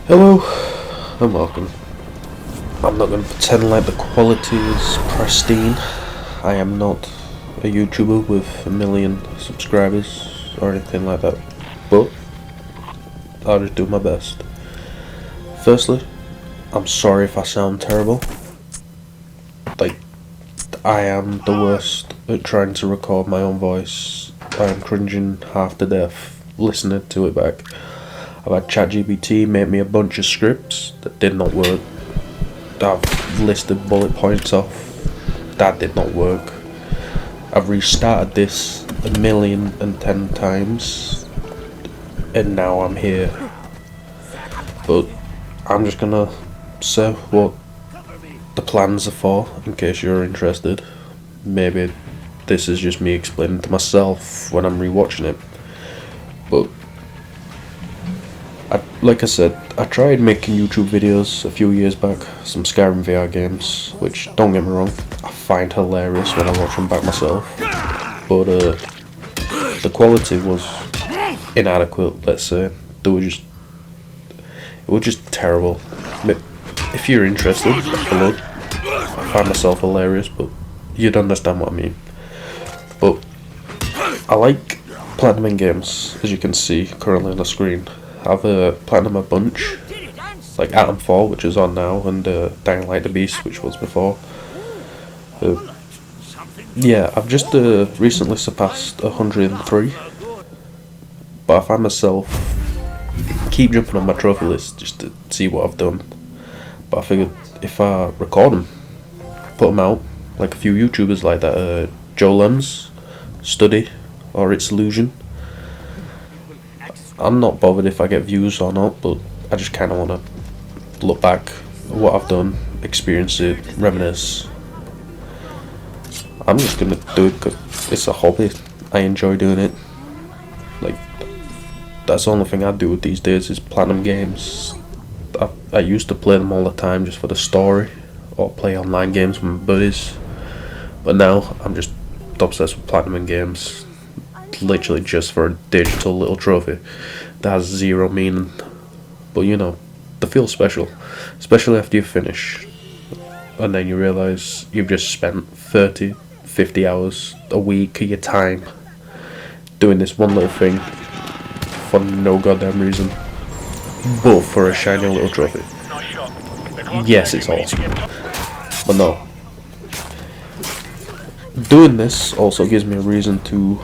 Hello and welcome. I'm not going to pretend like the quality is pristine. I am not a YouTuber with a million subscribers or anything like that, but I'll just do my best. Firstly, I'm sorry if I sound terrible. Like, I am the worst at trying to record my own voice. I am cringing half to death listening to it back. I've had ChatGPT make me a bunch of scripts that did not work. I've listed bullet points off. That did not work. I've restarted this 1,010 times, and now I'm here. But I'm just gonna say what the plans are for, in case you're interested. Maybe this is just me explaining to myself when I'm rewatching it. But like I said, I tried making YouTube videos a few years back, some Skyrim VR games, which, don't get me wrong, I find hilarious when I watch them back myself, but the quality was inadequate, let's say. It was just terrible. If you're interested, hello, I find myself hilarious, but you'd understand what I mean. But I like platinum games, as you can see currently on the screen. I've platinum a bunch, like Atomfall, which is on now, and Dying Light the Beast, which was before. Yeah, I've just recently surpassed 103, but I find myself keep jumping on my trophy list just to see what I've done. But I figured if I record them, put them out, like a few YouTubers like that, Joe Lems, Study, or It's Illusion. I'm not bothered if I get views or not, but I just kind of want to look back at what I've done, experience it, reminisce. I'm just gonna do it because it's a hobby. I enjoy doing it. Like, that's the only thing I do these days is platinum games. I used to play them all the time just for the story, or play online games with my buddies. But now I'm just obsessed with platinum games. Literally just for a digital little trophy that has zero meaning, but you know, they feel special, especially after you finish and then you realise you've just spent 30-50 hours a week of your time doing this one little thing for no goddamn reason, but for a shiny little trophy. Yes, it's awesome, but no, doing this also gives me a reason to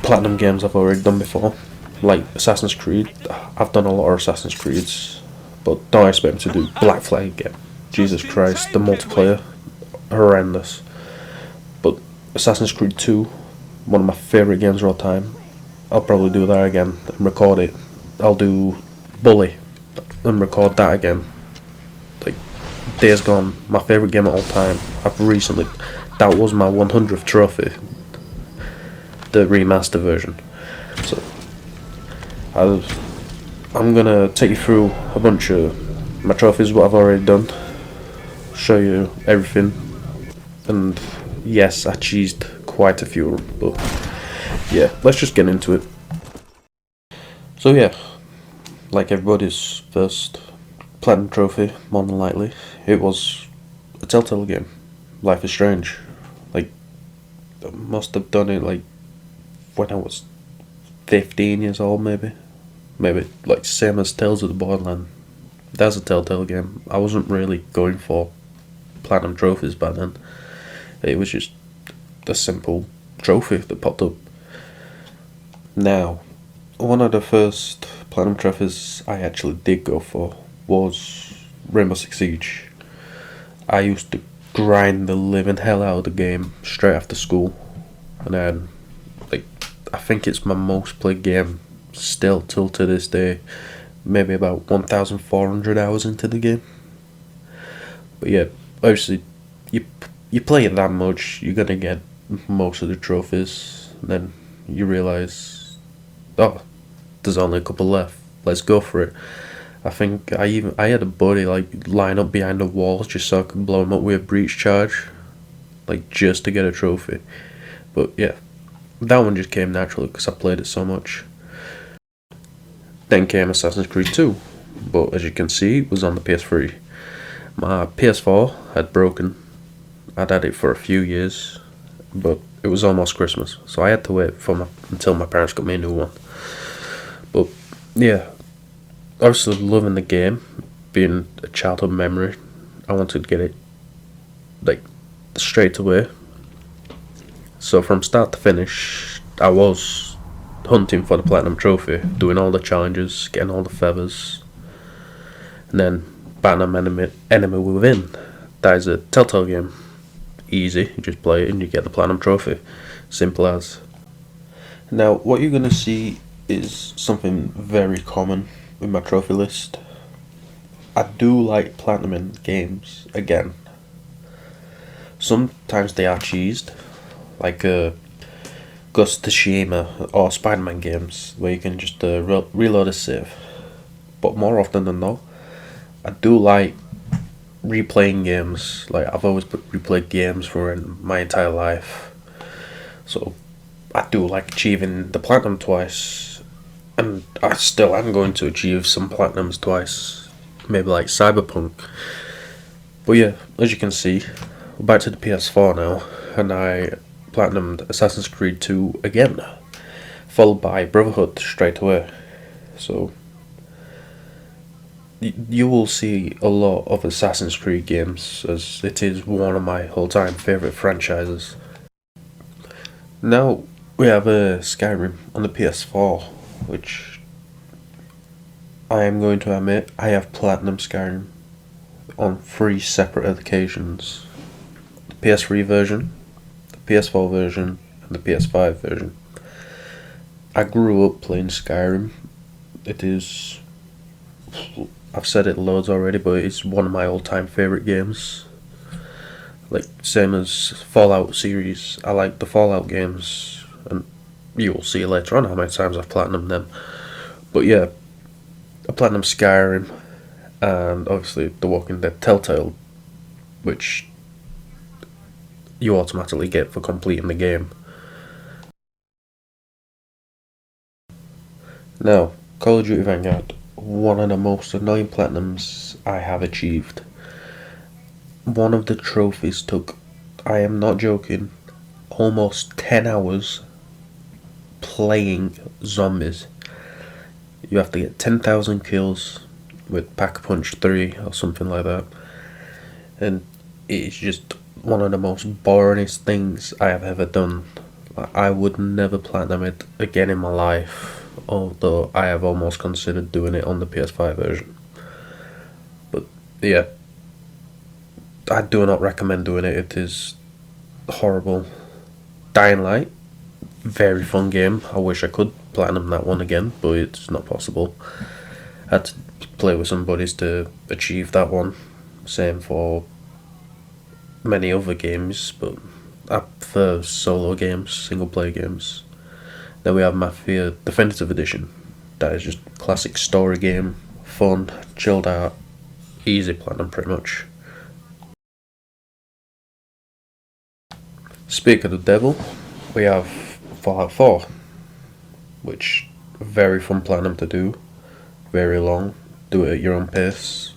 platinum games I've already done before, like Assassin's Creed. I've done a lot of Assassin's Creeds, but don't expect me to do Black Flag again. Jesus Christ, the multiplayer, horrendous. But Assassin's Creed 2, one of my favourite games of all time, I'll probably do that again and record it. I'll do Bully and record that again. Like, Days Gone, my favourite game of all time. That was my 100th trophy, the remaster version. So I'm gonna take you through a bunch of my trophies, what I've already done, show you everything, and yes, I cheesed quite a few, but yeah, let's just get into it. So yeah, like everybody's first platinum trophy, more than likely, it was a Telltale game, Life is Strange. Like, I must have done it like when I was 15 years old, maybe like same as Tales of the Borderland. That's a Telltale game. I wasn't really going for platinum trophies back then. It was just a simple trophy that popped up. Now, one of the first platinum trophies I actually did go for was Rainbow Six Siege. I used to grind the living hell out of the game straight after school, and then, like, I think it's my most played game still till to this day. Maybe about 1,400 hours into the game. But yeah, obviously, you play it that much, you're gonna get most of the trophies. And then you realise, oh, there's only a couple left. Let's go for it. I think I had a buddy like line up behind the walls just so I could blow him up with a breach charge, like just to get a trophy. But yeah, that one just came naturally because I played it so much. Then came Assassin's Creed 2, but as you can see, it was on the PS3. My PS4 had broken. I'd had it for a few years, but it was almost Christmas, so I had to wait until my parents got me a new one. But yeah, obviously loving the game, being a childhood memory, I wanted to get it like straight away. So from start to finish, I was hunting for the platinum trophy, doing all the challenges, getting all the feathers, and then batting enemy within. That is a Telltale game. Easy, you just play it and you get the platinum trophy. Simple as. Now, what you're gonna see is something very common with my trophy list. I do like platinum in games again. Sometimes they are cheesed, like Ghost of Tsushima or Spider-Man games, where you can just reload a save. But more often than not, I do like replaying games. Like, I've always replayed games for my entire life, so I do like achieving the platinum twice, and I still am going to achieve some platinums twice, maybe like Cyberpunk. But yeah, as you can see, we're back to the PS4 now, and I platinumed Assassin's Creed 2 again, followed by Brotherhood straight away. So you will see a lot of Assassin's Creed games, as it is one of my all-time favourite franchises. Now we have Skyrim on the PS4, which I am going to admit I have platinum Skyrim on 3 separate occasions. The PS3 version, the PS4 version, and the PS5 version. I grew up playing Skyrim. It is, I've said it loads already, but it's one of my all-time favourite games. Like, same as Fallout series, I like the Fallout games, and you will see later on how many times I've platinumed them. But yeah, I platinum Skyrim, and obviously The Walking Dead Telltale, which you automatically get for completing the game. Now, Call of Duty Vanguard, one of the most annoying platinums I have achieved. One of the trophies took, I am not joking, almost 10 hours playing zombies. You have to get 10,000 kills with Pack-a-Punch 3 or something like that, and it's just one of the most boringest things I have ever done. I would never platinum it again in my life, although I have almost considered doing it on the PS5 version. But yeah, I do not recommend doing it. It is horrible. Dying Light, very fun game. I wish I could platinum that one again, but it's not possible. I had to play with some buddies to achieve that one. Same for many other games, but I prefer solo games, single player games. Then we have Mafia Definitive Edition. That is just classic story game, fun, chilled out, easy platinum pretty much. Speak of the devil, we have Fallout 4, which very fun platinum to do, very long, do it at your own pace,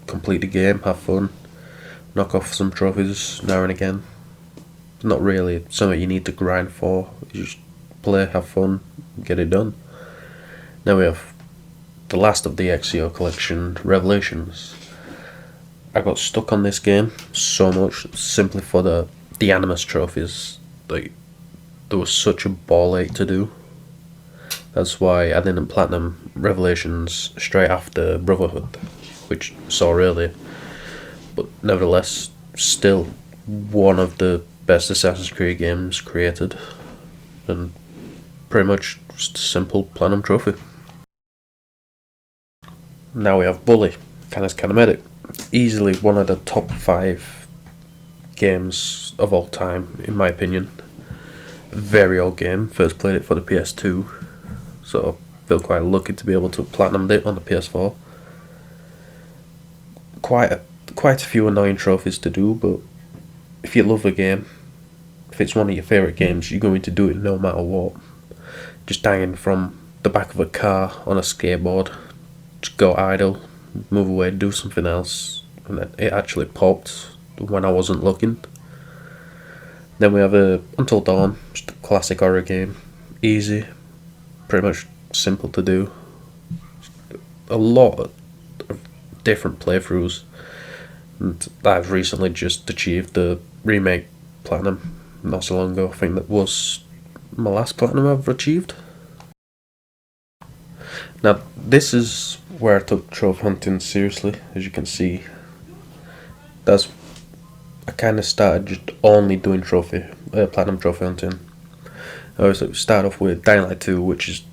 complete the game, have fun, knock off some trophies now and again. Not really something you need to grind for, you just play, have fun, get it done. Now we have the last of the XCO collection, Revelations. I got stuck on this game so much simply for the Animus trophies. Like, there was such a ball ache to do. That's why I didn't platinum Revelations straight after Brotherhood, which saw earlier. But nevertheless, still one of the best Assassin's Creed games created, and pretty much just a simple platinum trophy. Now we have Bully, Canis Kinematics. Easily one of the top 5 games of all time, in my opinion. Very old game, first played it for the PS2, so I feel quite lucky to be able to platinum it on the PS4. Quite a few annoying trophies to do, but if you love the game, if it's one of your favourite games, you're going to do it no matter what. Just dying from the back of a car on a skateboard, just go idle, move away, do something else, and then it actually popped when I wasn't looking. Then we have Until Dawn, just a classic horror game, easy, pretty much simple to do. A lot of different playthroughs, and I've recently just achieved the remake platinum not so long ago. I think that was my last platinum I've achieved. Now this is where I took trophy hunting seriously. As you can see, I kind of started just only doing platinum trophy hunting. I always start off with Dying Light 2, which is,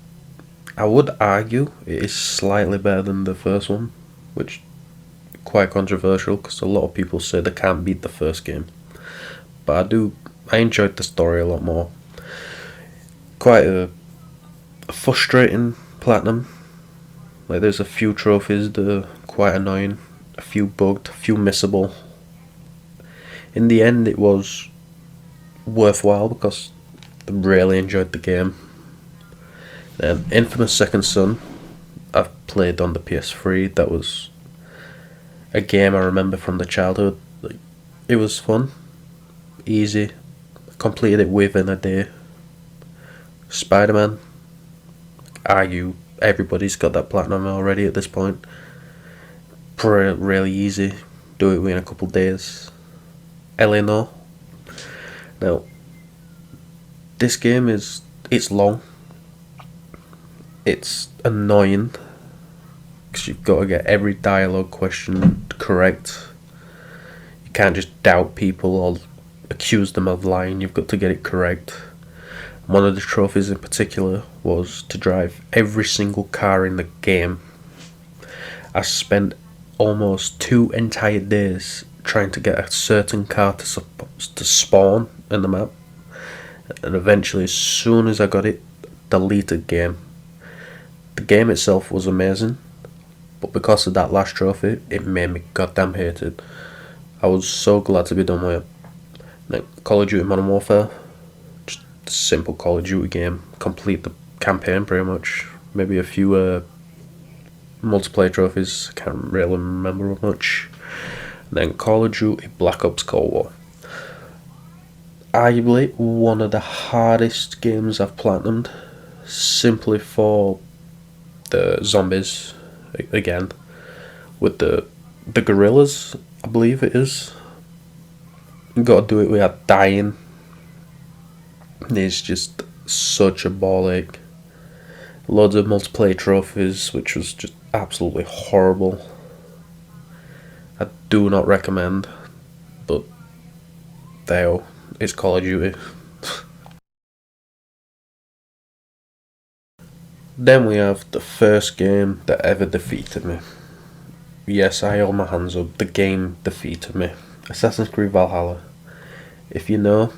I would argue, it is slightly better than the first one, which is quite controversial because a lot of people say they can't beat the first game. But I enjoyed the story a lot more. Quite a frustrating platinum. Like, there's a few trophies that are quite annoying, a few bugged, a few missable. In the end, it was worthwhile because I really enjoyed the game. Infamous Second Son, I've played on the PS3. That was a game I remember from the childhood. Like, it was fun, easy, completed it within a day. Spider-Man, argue everybody's got that platinum already at this point. Really easy, do it within a couple days. Eleanor. Now, this game it's long. It's annoying because you've got to get every dialogue question correct. You can't just doubt people or accuse them of lying. You've got to get it correct. One of the trophies in particular was to drive every single car in the game. I spent almost 2 entire days trying to get a certain car to spawn in the map, and eventually, as soon as I got it, deleted game. The game itself was amazing, but because of that last trophy, it made me goddamn hate it. I was so glad to be done with it. Like Call of Duty Modern Warfare, just a simple Call of Duty game. Complete the campaign pretty much. Maybe a few multiplayer trophies, I can't really remember much. And then Call of Duty Black Ops Cold War. Arguably one of the hardest games I've platinumed, simply for the zombies again, with the gorillas, I believe it is. You gotta do it without dying. It's just such a ball ache. Loads of multiplayer trophies, which was just absolutely horrible. I do not recommend, but it's Call of Duty. Then we have the first game that ever defeated me. Yes, I hold my hands up, the game defeated me. Assassin's Creed Valhalla. If you know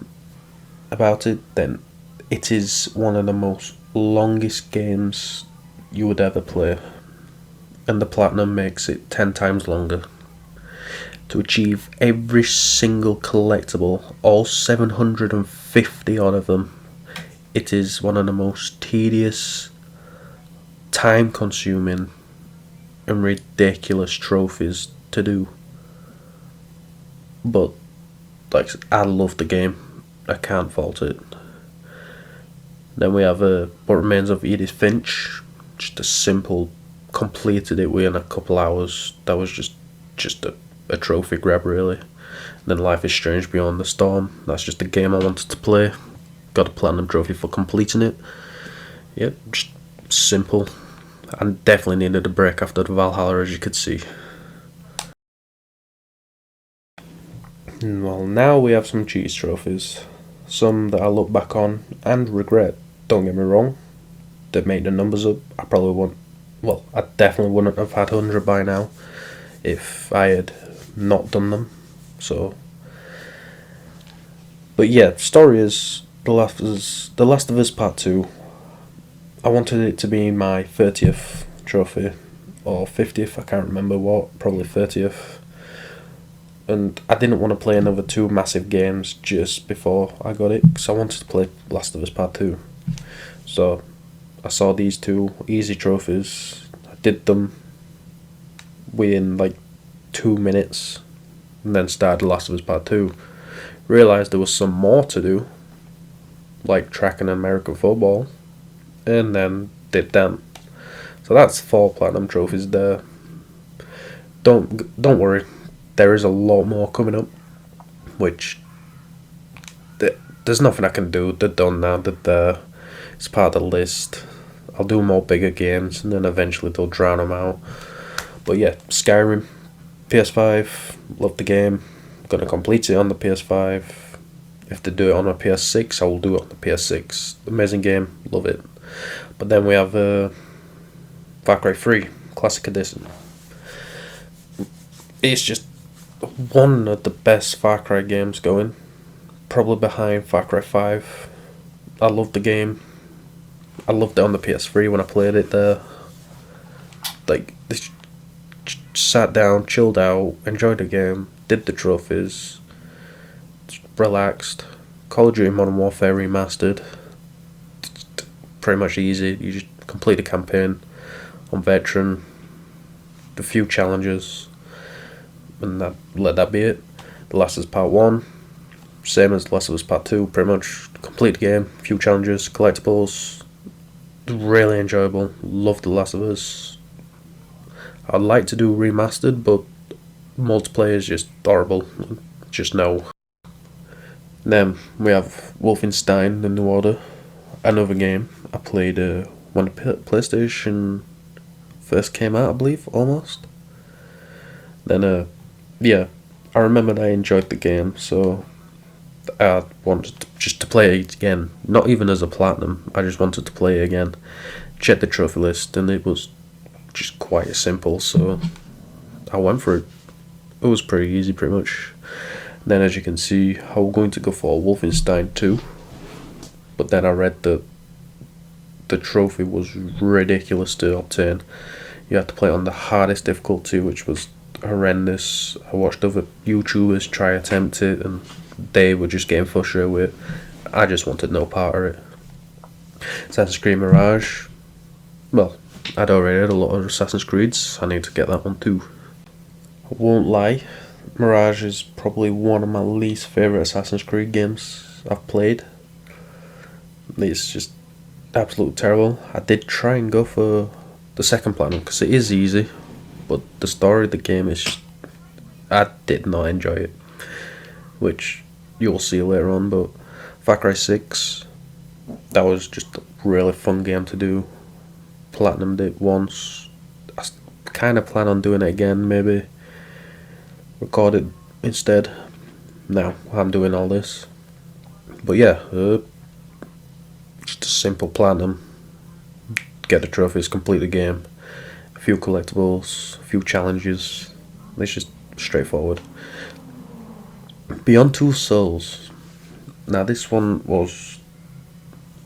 about it, then it is one of the most longest games you would ever play, and the platinum makes it 10 times longer. To achieve every single collectible, all 750 odd of them, it is one of the most tedious, time consuming and ridiculous trophies to do. But like, I love the game, I can't fault it. Then we have What Remains of Edith Finch, just a simple, completed it within a couple hours. That was just a trophy grab really. And then Life is Strange Beyond the Storm, that's just a game I wanted to play. Got a platinum trophy for completing it. Yep, just simple. I definitely needed a break after the Valhalla, as you could see. Well, now we have some cheese trophies. Some that I look back on and regret. Don't get me wrong, they made the numbers up. I definitely wouldn't have had 100 by now if I had not done them. So, but yeah, the story is The Last of Us Part 2. I wanted it to be my 30th trophy, or 50th, I can't remember what, probably 30th. And I didn't want to play another 2 massive games just before I got it, because I wanted to play Last of Us Part 2. So I saw these 2 easy trophies, I did them, within like 2 minutes, and then started The Last of Us Part 2. Realised there was some more to do, like tracking American football, and then did them. So that's 4 platinum trophies there. Don't worry, there is a lot more coming up, which there's nothing I can do. They're done now. It's part of the list. I'll do more bigger games, and then eventually they'll drown them out. But yeah, Skyrim, PS5, love the game. Gonna complete it on the PS5. If they do it on a PS6, I will do it on the PS6. Amazing game, love it. But then we have Far Cry 3 Classic Edition. It's just one of the best Far Cry games going. Probably behind Far Cry 5. I love the game. I loved it on the PS3 when I played it there. Like, sat down, chilled out, enjoyed the game, did the trophies, relaxed. Call of Duty Modern Warfare Remastered. Pretty much easy. You just complete the campaign on Veteran, a few challenges, and let that be it. The Last of Us Part 1, same as The Last of Us Part 2, pretty much complete the game, a few challenges, collectibles. Really enjoyable. Love The Last of Us. I'd like to do remastered, but multiplayer is just horrible. Just no. Then we have Wolfenstein: The New Order, another game I played when the PlayStation first came out, I believe, almost. Then yeah, I remembered I enjoyed the game, so I wanted just to play it again. Not even as a platinum, I just wanted to play it again. Check the trophy list, and it was just quite simple, so I went for it. It was pretty easy, pretty much. Then, as you can see, I'm going to go for Wolfenstein 2, but then I read that the trophy was ridiculous to obtain. You had to play on the hardest difficulty, which was horrendous. I watched other YouTubers try attempt it, and they were just getting frustrated with it. I just wanted no part of it. Assassin's Creed Mirage. Well, I'd already had a lot of Assassin's Creeds. I need to get that one too. I won't lie, Mirage is probably one of my least favourite Assassin's Creed games I've played. It's just absolutely terrible. I did try and go for the second platinum because it is easy, but the story of the game is just, I did not enjoy it, which you'll see later on. But Far Cry 6, that was just a really fun game to do. Platinumed it once. I kind of plan on doing it again, maybe record it instead. Now I'm doing all this, but yeah, just a simple platinum. Get the trophies, complete the game, a few collectibles, a few challenges. It's just straightforward. Beyond Two Souls. Now this one was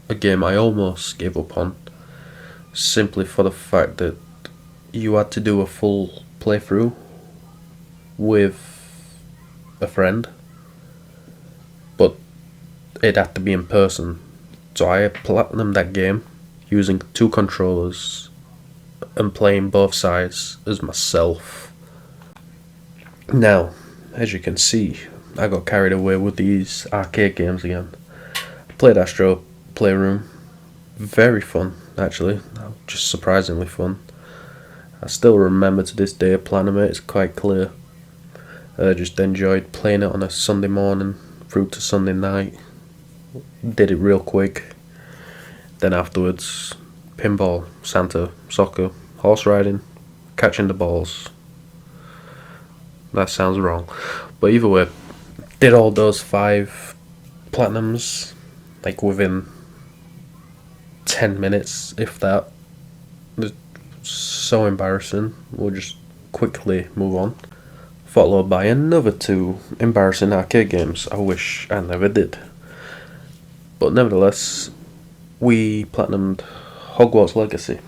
a game I almost gave up on, simply for the fact that you had to do a full playthrough with a friend, but it had to be in person. So I platinumed that game using 2 controllers and playing both sides as myself. Now, as you can see, I got carried away with these arcade games again. I played Astro Playroom. Very fun, actually. Just surprisingly fun. I still remember to this day Platinum it. It's quite clear. I just enjoyed playing it on a Sunday morning through to Sunday night. Did it real quick. Then afterwards, pinball, Santa, soccer, horse riding, catching the balls. That sounds wrong. But either way, did all those 5 platinums like within 10 minutes, if that. It's so embarrassing. We'll just quickly move on. Followed by another 2 embarrassing arcade games I wish I never did. But nevertheless, we platinumed Hogwarts Legacy.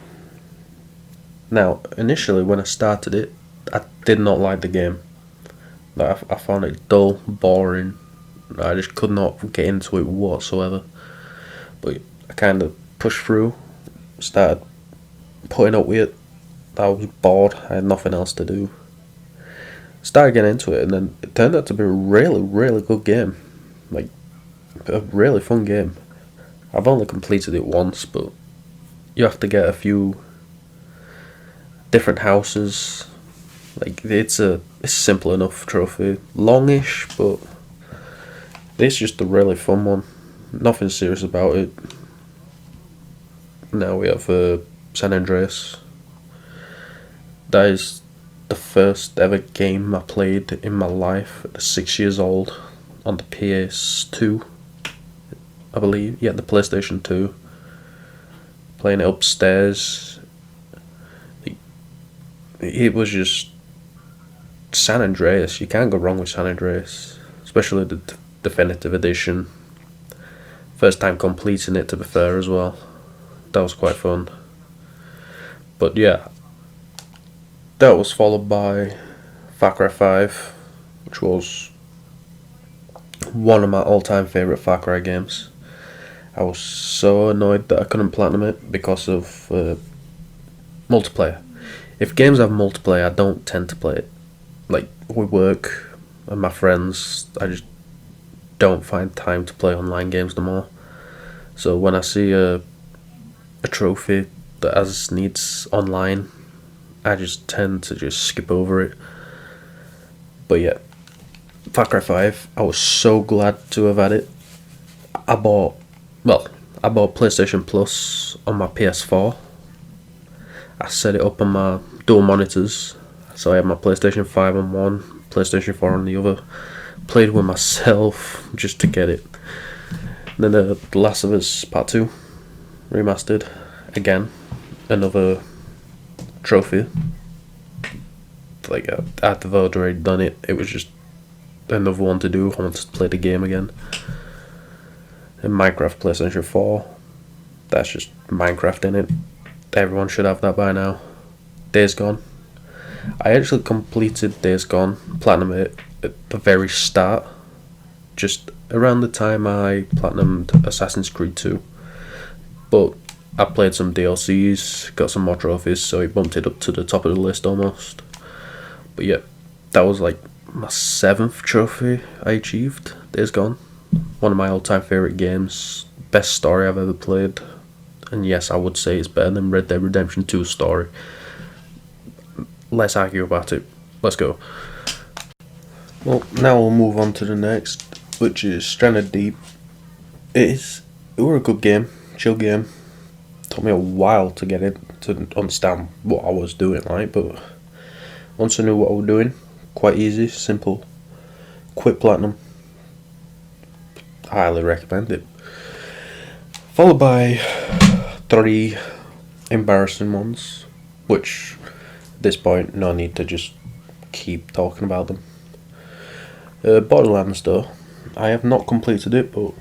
Now, initially when I started it, I did not like the game. I found it dull, boring. I just could not get into it whatsoever. But I kind of pushed through, started putting up with it, I was bored. I had nothing else to do. Started getting into it, and then it turned out to be a really, really good game. Like, a really fun game. I've only completed it once, but you have to get a few different houses. Like, it's simple enough trophy. Longish, but it's just a really fun one. Nothing serious about it. Now we have San Andreas. That is the first ever game I played in my life at 6 years old on the PS2, I believe. Yeah, the PlayStation 2. Playing it upstairs. It was just San Andreas. You can't go wrong with San Andreas, especially the definitive edition. First time completing it, to be fair, as well. That was quite fun. But yeah, that was followed by Far Cry 5, which was one of my all-time favourite Far Cry games. I was so annoyed that I couldn't platinum it because of multiplayer. If games have multiplayer, I don't tend to play it. Like, with work and my friends, I just don't find time to play online games no more. So when I see a trophy that needs online, I just tend to just skip over it. But yeah, Far Cry 5, I was so glad to have had it. I bought PlayStation Plus on my PS4. I set it up on my dual monitors, so I had my PlayStation 5 on one, PlayStation 4 on the other. Played with myself just to get it. And then The Last of Us Part 2 remastered again, another trophy. Like, after I've already done it, it was just another one to do. I wanted to play the game again. And Minecraft PlayStation 4, that's just Minecraft in it. Everyone should have that by now. Days Gone. I actually completed Days Gone, platinum it at the very start, just around the time I platinumed Assassin's Creed 2. But I played some DLCs, got some more trophies, so it bumped it up to the top of the list almost. But yeah, that was like my 7th trophy I achieved, Days Gone. One of my all-time favourite games, best story I've ever played. And yes, I would say it's better than Red Dead Redemption 2's story. Let's argue about it. Let's go. Well, now we'll move on to the next, which is Stranded Deep. It was a good game, chill game. Took me a while to get it, to understand what I was doing, right? But once I knew what I was doing, quite easy, simple, quick platinum. Highly recommend it. Followed by 3 embarrassing ones, which at this point, no need to just keep talking about them. Borderlands, though, I have not completed it, but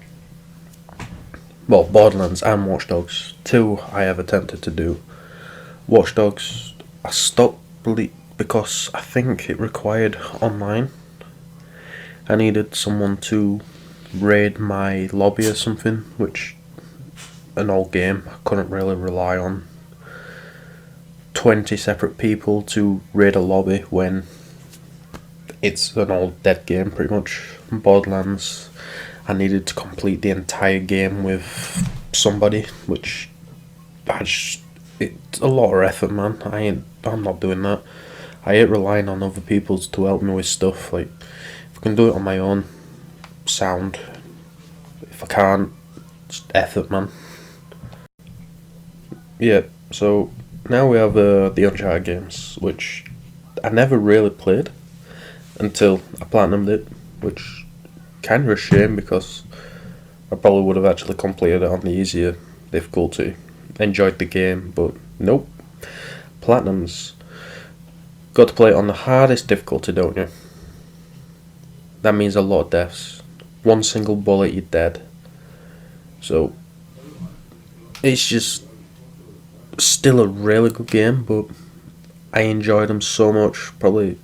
Borderlands and Watch Dogs 2 I have attempted to do. Watch Dogs, I stopped because I think it required online. I needed someone to raid my lobby or something, which an old game I couldn't really rely on 20 separate people to raid a lobby when it's an old dead game pretty much. Borderlands, I needed to complete the entire game with somebody, which it's a lot of effort, man. I'm not doing that. I hate relying on other people to help me with stuff. Like, if I can do it on my own, sound. If I can't, just effort, man. Yeah, so now we have the Uncharted games, which I never really played until I platinumed it, which kind of a shame because I probably would have actually completed it on the easier difficulty, enjoyed the game, but nope. Platinums. Got to play it on the hardest difficulty, don't you? That means a lot of deaths. One single bullet, you're dead. So, it's just still a really good game, but I enjoyed them so much. Probably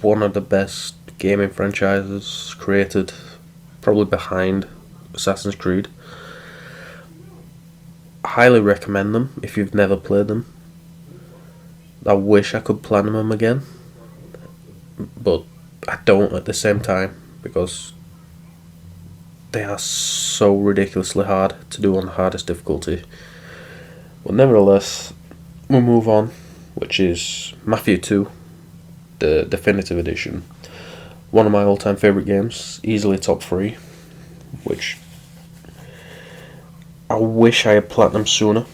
one of the best gaming franchises created, probably behind Assassin's Creed. Highly recommend them if you've never played them. I wish I could platinum them again, but I don't at the same time because they are so ridiculously hard to do on the hardest difficulty. But nevertheless, we'll move on, which is Mafia 2, the definitive edition. One of my all-time favourite games, easily top 3, which I wish I had platinum sooner.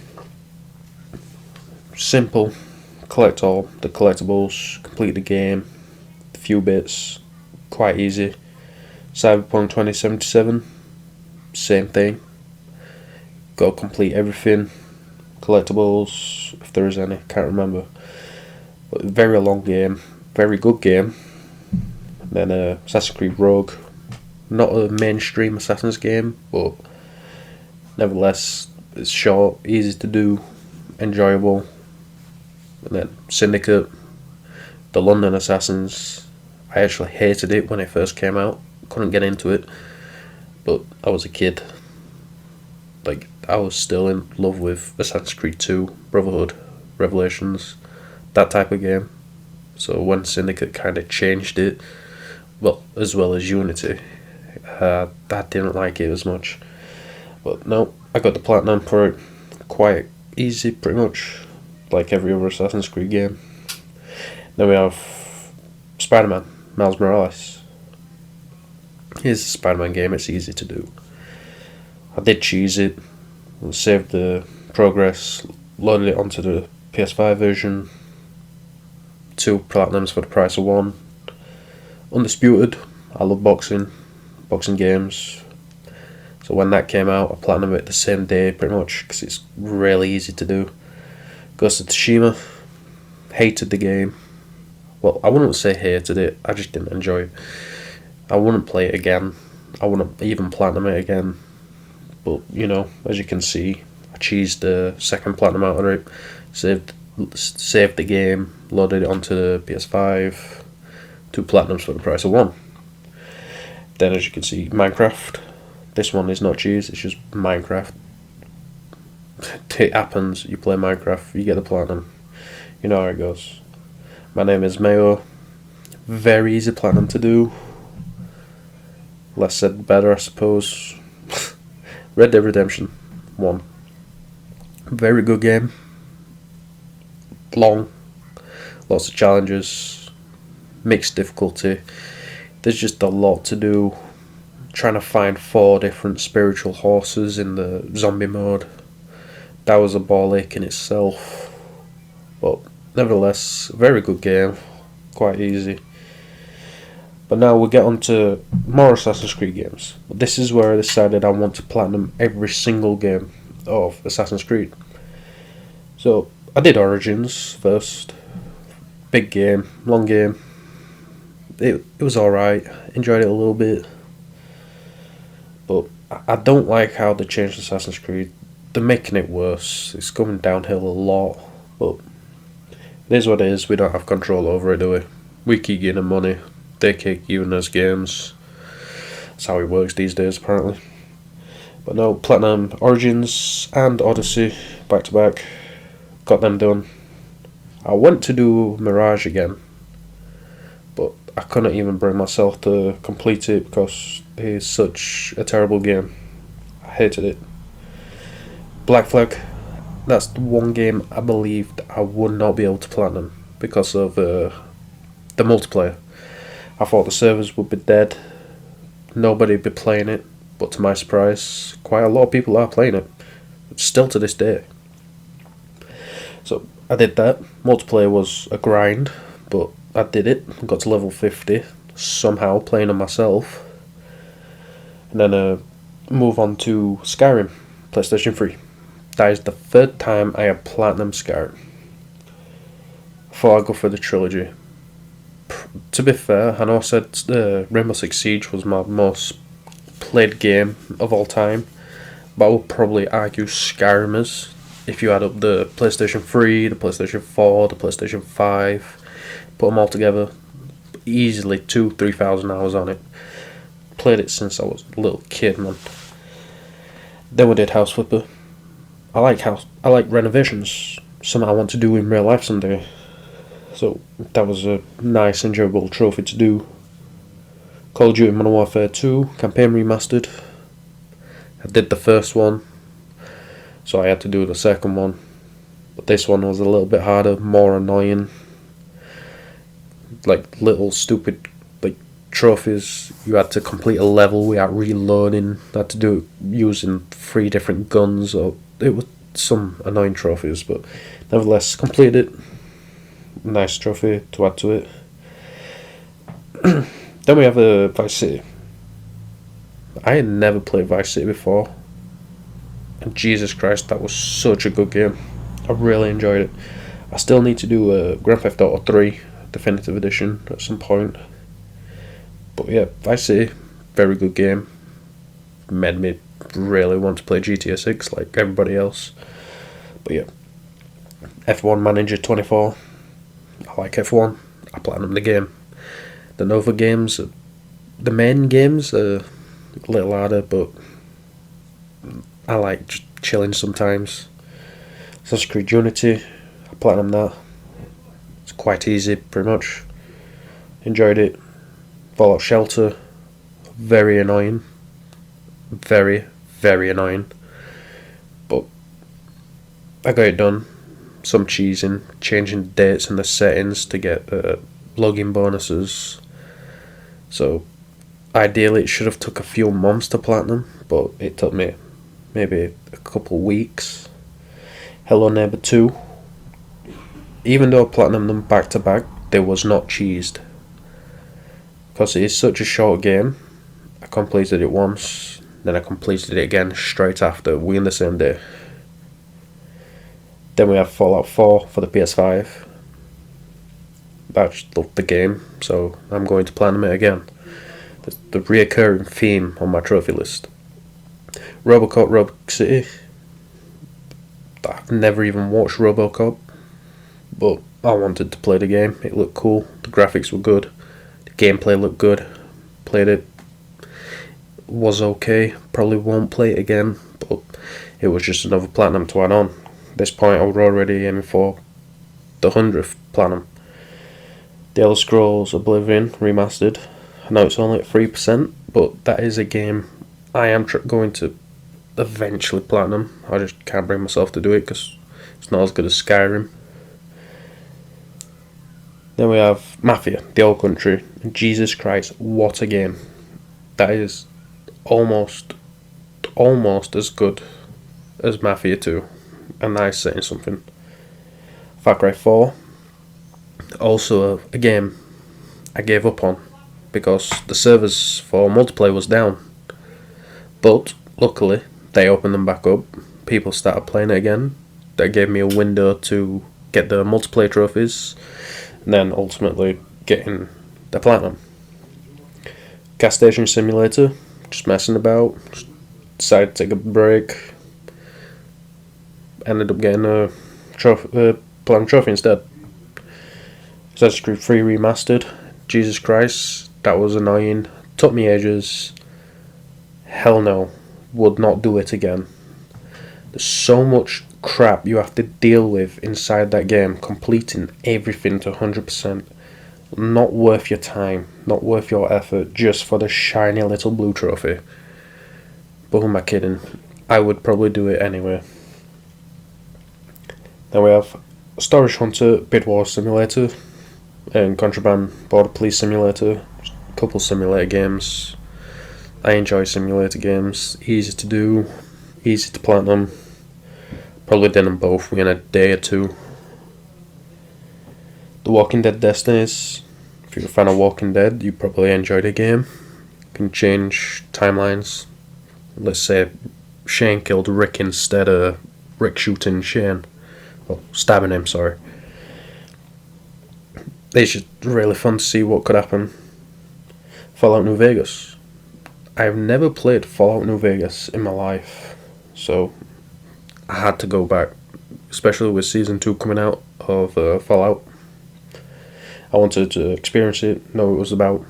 Simple, collect all the collectibles, complete the game, a few bits, quite easy. Cyberpunk 2077, same thing. Got to complete everything, collectibles, if there is any, can't remember. But very long game, very good game. Then Assassin's Creed Rogue, not a mainstream Assassin's game, but nevertheless, it's short, easy to do, enjoyable. And then Syndicate, the London Assassins. I actually hated it when it first came out, couldn't get into it, but I was a kid. Like, I was still in love with Assassin's Creed 2, Brotherhood, Revelations, that type of game. So when Syndicate kind of changed it, well, as well as Unity, I didn't like it as much. But no, I got the platinum for it, quite easy pretty much, like every other Assassin's Creed game. Then we have Spider-Man, Miles Morales. Here's a Spider-Man game, it's easy to do. I did cheese it, saved the progress, loaded it onto the PS5 version, 2 platinums for the price of 1. Undisputed, I love boxing games. So when that came out, I platinumed it the same day pretty much, because it's really easy to do. Ghost of Tsushima, hated the game. Well, I wouldn't say hated it, I just didn't enjoy it. I wouldn't play it again, I wouldn't even platinum it again. But, you know, as you can see, I cheesed the second platinum out of it, saved the game, loaded it onto the PS5, 2 platinums for the price of 1. Then, as you can see, Minecraft. This one is not cheese, it's just Minecraft. It happens, you play Minecraft, you get the platinum. You know how it goes. My name is Mayo. Very easy platinum to do. Less said better, I suppose. Red Dead Redemption 1. Very good game. Long. Lots of challenges. Mixed difficulty. There's just a lot to do. Trying to find 4 different spiritual horses in the zombie mode. That was a ball ache in itself. But nevertheless, very good game. Quite easy. But now we'll get on to more Assassin's Creed games. This is where I decided I want to platinum every single game of Assassin's Creed. So I did Origins first. Big game, long game. It was alright. Enjoyed it a little bit. But I don't like how they changed Assassin's Creed. They're making it worse. It's going downhill a lot. But it is what it is. We don't have control over it, do we? We keep getting money. They keep giving us games. That's how it works these days, apparently. But no, platinum Origins and Odyssey back to back. Got them done. I went to do Mirage again, but I couldn't even bring myself to complete it because it is such a terrible game. I hated it. Black Flag, that's the one game I believed I would not be able to platinum because of the multiplayer. I thought the servers would be dead, nobody would be playing it, but to my surprise, quite a lot of people are playing it, still to this day. So I did that. Multiplayer was a grind, but I did it, got to level 50, somehow playing on myself, and then move on to Skyrim, PlayStation 3. That is the 3rd time I have platinum Skyrim. I thought I'd go for the trilogy. To be fair, I know I said Rainbow Six Siege was my most played game of all time, but I would probably argue Skyrim is. If you add up the PlayStation 3, the PlayStation 4, the PlayStation 5, put them all together, easily 2,000-3,000 hours on it. Played it since I was a little kid, man. Then we did House Flipper. I like renovations. Something I want to do in real life someday. So that was a nice, enjoyable trophy to do. Call of Duty Modern Warfare 2 Campaign Remastered. I did the first one, so I had to do the second one. But this one was a little bit harder, more annoying. Like little stupid trophies. You had to complete a level without reloading. Had to do it using 3 different guns. Or it was some annoying trophies, but nevertheless completed it. Nice trophy to add to it. Then we have a Vice City. I had never played Vice City before, and Jesus Christ, that was such a good game. I really enjoyed it. I still need to do a Grand Theft Auto 3 Definitive Edition at some point. But yeah, Vice City, very good game. Made me really want to play GTA 6 like everybody else. But yeah, F1 Manager 24. I like F1. I platinum the game. The Nova games, the main games are a little harder, but I like just chilling sometimes. Assassin's Creed Unity, I platinum that. It's quite easy, pretty much. Enjoyed it. Fallout Shelter, very annoying. Very, very annoying. But I got it done. Some cheesing, changing dates and the settings to get login bonuses. So ideally it should have took a few months to platinum, but it took me maybe a couple weeks. Hello Neighbor 2. Even though I platinumed them back to back, they was not cheesed. Because it is such a short game, I completed it once, then I completed it again straight after, within the same day. Then we have Fallout 4 for the PS5. I just loved the game, so I'm going to platinum it again. The reoccurring theme on my trophy list. Robocop Rogue City. I've never even watched Robocop, but I wanted to play the game. It looked cool, the graphics were good. Gameplay looked good. Played it. Was okay. Probably won't play it again, but it was just another platinum to add on. At this point I was already aiming for the 100th platinum. The Elder Scrolls Oblivion Remastered. I know it's only at 3%, but that is a game I am going to eventually platinum. I just can't bring myself to do it because it's not as good as Skyrim. Then we have Mafia, The Old Country. And Jesus Christ, what a game. That is almost as good as Mafia 2. And that is saying something. Far Cry 4. Also a game I gave up on because the servers for multiplayer was down. But luckily they opened them back up. People started playing it again. That gave me a window to get the multiplayer trophies. And then ultimately getting the platinum. Gas Station Simulator, just messing about, just decided to take a break, ended up getting a platinum trophy instead. Assassin's Creed 3 Remastered, Jesus Christ, that was annoying, took me ages, hell no, would not do it again. There's so much crap you have to deal with inside that game, completing everything to 100%. Not worth your time, not worth your effort, just for the shiny little blue trophy. But who am I kidding? I would probably do it anyway. Then we have Storage Hunter, Bid War Simulator, and Contraband Border Police Simulator. Just a couple simulator games. I enjoy simulator games, easy to do, easy to platinum. Probably did them both within a day or two. The Walking Dead Destinies. If you're a fan of Walking Dead, you probably enjoyed the game. You can change timelines. Let's say Shane killed Rick instead of Rick shooting Shane. Well, stabbing him, sorry. It's just really fun to see what could happen. Fallout New Vegas. I've never played Fallout New Vegas in my life, so I had to go back, especially with Season 2 coming out of Fallout. I wanted to experience it, know what it was about,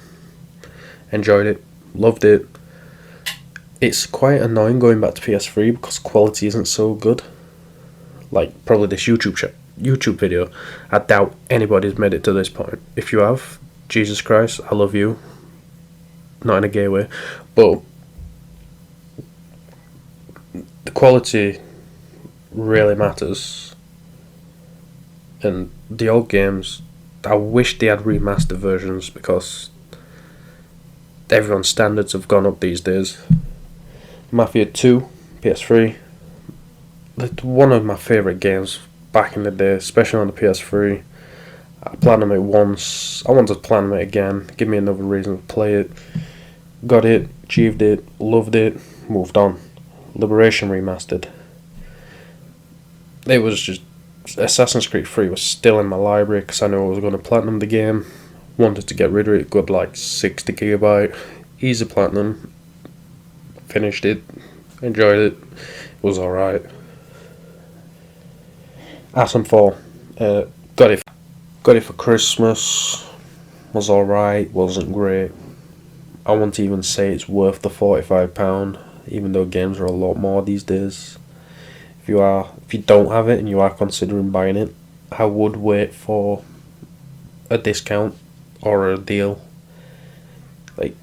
enjoyed it, loved it. It's quite annoying going back to PS3 because quality isn't so good. Like, probably this YouTube YouTube video. I doubt anybody's made it to this point. If you have, Jesus Christ, I love you. Not in a gay way, but the quality really matters. And the old games, I wish they had remastered versions, because everyone's standards have gone up these days. Mafia 2, PS3, one of my favourite games back in the day, especially on the PS3. I platinumed it once, I want to platinum it again, give me another reason to play it. Got it, achieved it, loved it, moved on. Liberation Remastered. It was just, Assassin's Creed 3 was still in my library because I knew I was going to platinum the game. Wanted to get rid of it, got like 60 gigabyte, easy platinum. Finished it, enjoyed it, it was alright. Ascenfall, got it for Christmas, was alright, wasn't great. I won't even say it's worth the £45, even though games are a lot more these days. If you don't have it and you are considering buying it, I would wait for a discount or a deal. Like,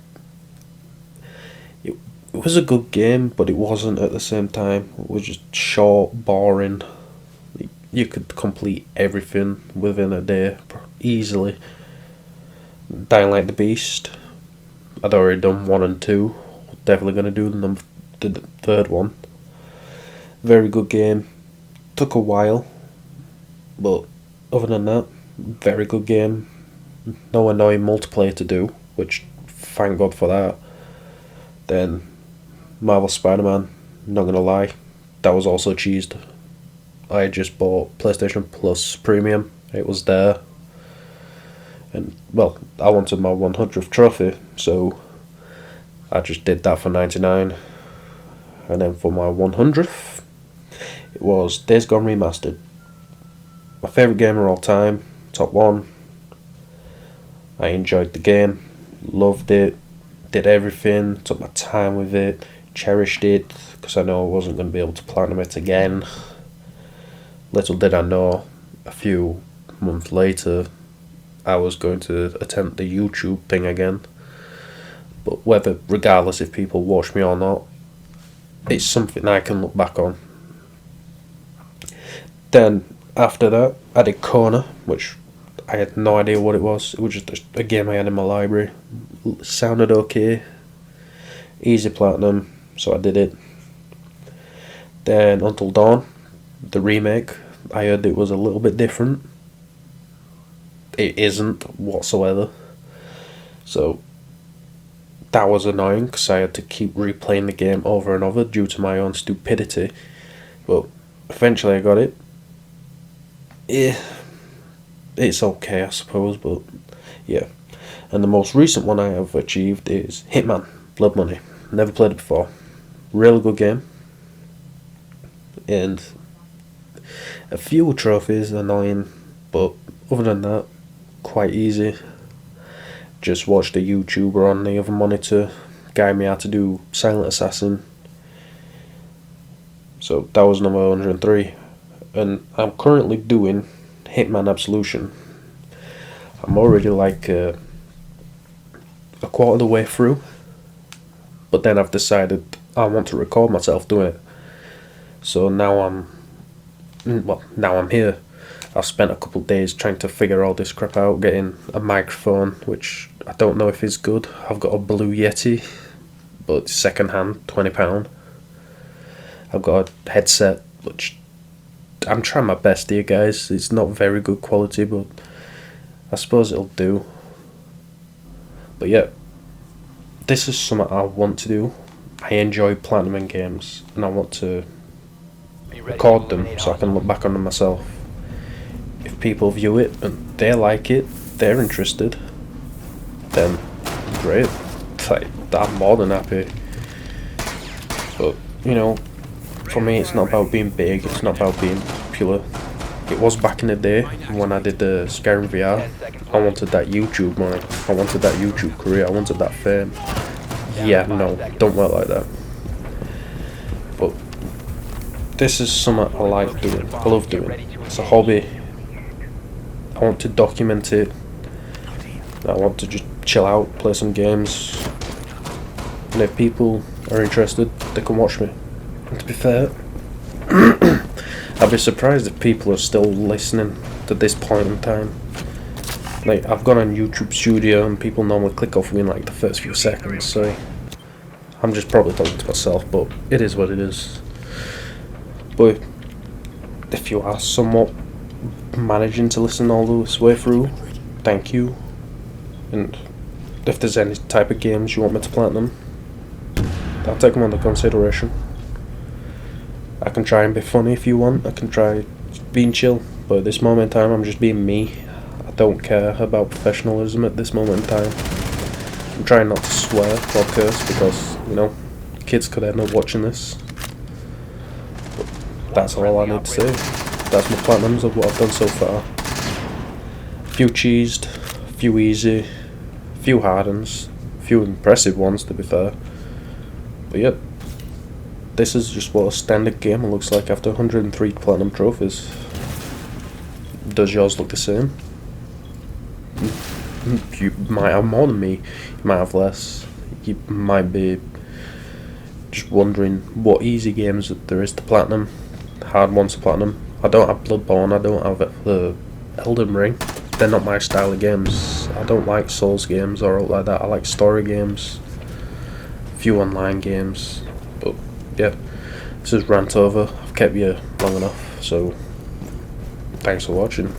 it was a good game, but it wasn't at the same time. It was just short, boring. You could complete everything within a day easily. Dying Light the Beast, I'd already done 1 and 2. Definitely gonna do the third one. Very good game. Took a while, but other than that, very good game. No annoying multiplayer to do, which thank God for that. Then Marvel Spider-Man, not gonna lie, that was also cheesed. I just bought PlayStation Plus Premium, it was there. And, well, I wanted my 100th trophy, so I just did that for 99. And then for my 100th, it was Days Gone Remastered. My favourite game of all time, top 1. I enjoyed the game, loved it, did everything, took my time with it, cherished it, because I know I wasn't going to be able to platinum it again. Little did I know, a few months later, I was going to attempt the YouTube thing again. But regardless if people watch me or not, it's something I can look back on. Then, after that, I did Kona, which I had no idea what it was. It was just a game I had in my library. Sounded okay. Easy platinum, so I did it. Then Until Dawn, the remake. I heard it was a little bit different. It isn't whatsoever. So that was annoying because I had to keep replaying the game over and over due to my own stupidity. But eventually I got it. It's okay, I suppose, but yeah. And the most recent one I have achieved is Hitman Blood Money. Never played it before. Really good game. And a few trophies, annoying, but other than that, quite easy. Just watched a YouTuber on the other monitor guide me how to do Silent Assassin. So that was number 103. And I'm currently doing Hitman Absolution. I'm already like a quarter of the way through, but then I've decided I want to record myself doing it. So now I'm here. I've spent a couple of days trying to figure all this crap out, getting a microphone, which I don't know if is good. I've got a Blue Yeti, but it's second hand, £20. I've got a headset, which I'm trying my best here, guys. It's not very good quality, but I suppose it'll do. But yeah, this is something I want to do. I enjoy platinuming games, and I want to record them so I can look back on them myself. If people view it and they like it, they're interested, then great. Like, I'm more than happy. But, you know, for me it's not about being big, it's not about being popular. It was back in the day when I did the Skyrim VR. I wanted that YouTube money, I wanted that YouTube career, I wanted that fame. Yeah, no, don't work like that. But this is something I like doing, I love doing. It's a hobby, I want to document it. I want to just chill out, play some games, and if people are interested, they can watch me. And to be fair, I'd be surprised if people are still listening to this point in time. Like, I've gone on YouTube Studio and people normally click off within like the first few seconds, so I'm just probably talking to myself, but it is what it is. But if you are somewhat managing to listen all this way through, thank you. And if there's any type of games you want me to platinum, I'll take them under consideration. I can try and be funny if you want, I can try being chill, but at this moment in time I'm just being me. I don't care about professionalism at this moment in time. I'm trying not to swear or curse because, you know, kids could end up watching this. But that's all I need to say. That's my platinums of what I've done so far. A few cheesed, a few easy, a few hard ones, a few impressive ones to be fair. But yeah, this is just what a standard gamer looks like after 103 platinum trophies. Does yours look the same? You might have more than me, you might have less. You might be just wondering what easy games there is to platinum, hard ones to platinum. I don't have Bloodborne, I don't have Elden Ring. They're not my style of games. I don't like Souls games or like that. I like story games, a few online games. But yeah, this is rant over. I've kept you long enough, so thanks for watching.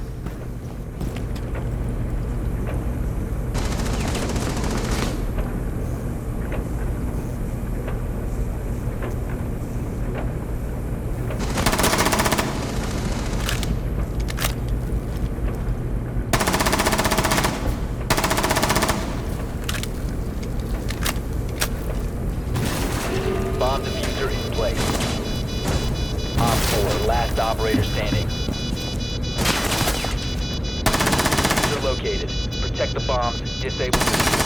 Bomb diffuser in place. Op 4, last operator standing. Diffuser located. Protect the bombs. Disable the